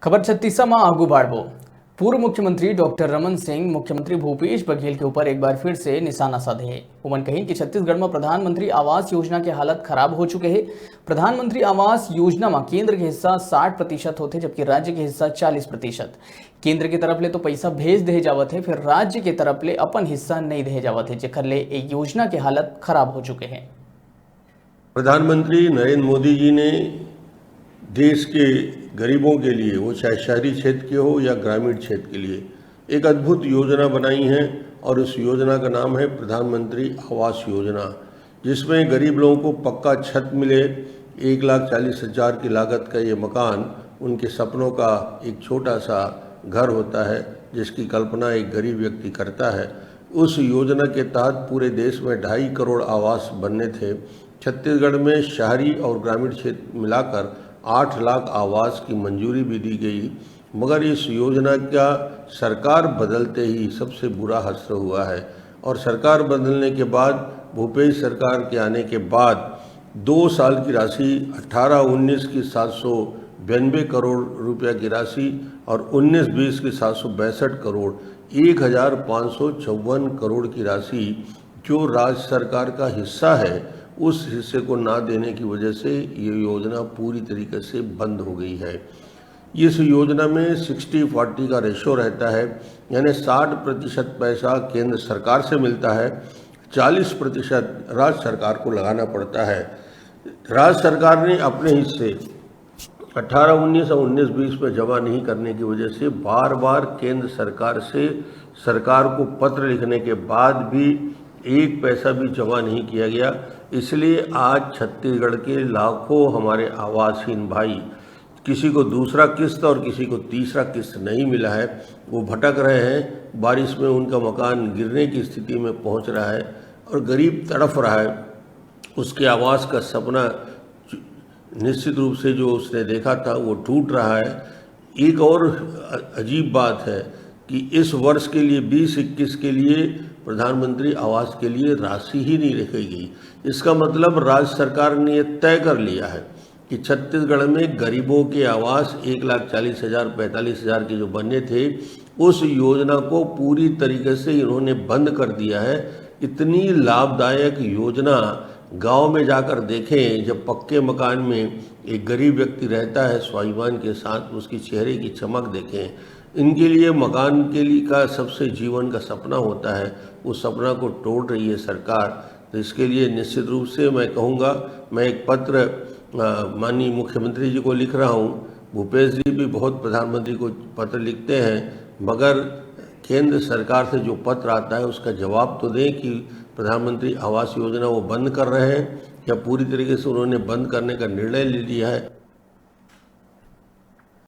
खबर 36 में आगू बाढ़बो। पूर्व मुख्यमंत्री डॉक्टर रमन सिंह मुख्यमंत्री भूपेश बघेल के ऊपर एक बार फिर से निशाना साधे हैं। उमन कही कि छत्तीसगढ़ में प्रधानमंत्री आवास योजना के हालत खराब हो चुके हैं। प्रधानमंत्री आवास योजना में केंद्र के हिस्सा 60% होते, जबकि राज्य के हिस्सा 40%। केंद्र की तरफ ले तो पैसा भेज दे जावत है, फिर राज्य के तरफ ले अपन हिस्सा नहीं दे जावत है, जेकर ले ये योजना के हालत खराब हो चुके हैं। प्रधानमंत्री नरेंद्र मोदी जी ने देश के गरीबों के लिए, वो चाहे शहरी क्षेत्र के हो या ग्रामीण क्षेत्र के लिए, एक अद्भुत योजना बनाई है और उस योजना का नाम है प्रधानमंत्री आवास योजना, जिसमें गरीब लोगों को पक्का छत मिले। 1,40,000 की लागत का ये मकान उनके सपनों का एक छोटा सा घर होता है, जिसकी कल्पना एक गरीब व्यक्ति करता है। उस योजना के तहत पूरे देश में 2.5 करोड़ आवास बनने थे। छत्तीसगढ़ में शहरी और ग्रामीण क्षेत्र मिलाकर 8 लाख आवास की मंजूरी भी दी गई, मगर इस योजना का सरकार बदलते ही सबसे बुरा असर हुआ है। और सरकार बदलने के बाद, भूपेश सरकार के आने के बाद 2 साल की राशि 18-19 की 792 करोड़ रुपया की राशि और 19-20 की 762 करोड़, 1,554 करोड़ की राशि जो राज्य सरकार का हिस्सा है, उस हिस्से को ना देने की वजह से ये योजना पूरी तरीके से बंद हो गई है। इस योजना में 60-40 का रेशो रहता है, यानी 60% पैसा केंद्र सरकार से मिलता है, 40% राज्य सरकार को लगाना पड़ता है। राज्य सरकार ने अपने हिस्से 18-19 और 19-20 में जमा नहीं करने की वजह से बार बार केंद्र सरकार से सरकार को पत्र लिखने के बाद भी एक पैसा भी जमा नहीं किया गया। इसलिए आज छत्तीसगढ़ के लाखों हमारे आवासहीन भाई, किसी को दूसरा किस्त और किसी को तीसरा किस्त नहीं मिला है, वो भटक रहे हैं। बारिश में उनका मकान गिरने की स्थिति में पहुंच रहा है और गरीब तड़फ रहा है। उसके आवास का सपना निश्चित रूप से जो उसने देखा था वो टूट रहा है। एक और अजीब बात है कि इस वर्ष के लिए 2021 के लिए प्रधानमंत्री आवास के लिए राशि ही नहीं रखी गई। इसका मतलब राज्य सरकार ने ये तय कर लिया है कि छत्तीसगढ़ में गरीबों के आवास 1,40,000 45,000 के जो बनने थे, उस योजना को पूरी तरीके से इन्होंने बंद कर दिया है। इतनी लाभदायक योजना गांव में जाकर देखें, जब पक्के मकान में एक गरीब व्यक्ति रहता है स्वाभिमान के साथ, उसकी चेहरे की चमक देखें। इनके लिए मकान के लिए का सबसे जीवन का सपना होता है, उस सपना को तोड़ रही है सरकार। तो इसके लिए निश्चित रूप से मैं कहूँगा, मैं एक पत्र माननीय मुख्यमंत्री जी को लिख रहा हूँ। भूपेश जी भी बहुत प्रधानमंत्री को पत्र लिखते हैं, मगर केंद्र सरकार से जो पत्र आता है उसका जवाब तो दें कि प्रधानमंत्री आवास योजना वो बंद कर रहे हैं या पूरी तरीके से उन्होंने बंद करने का निर्णय ले लिया है।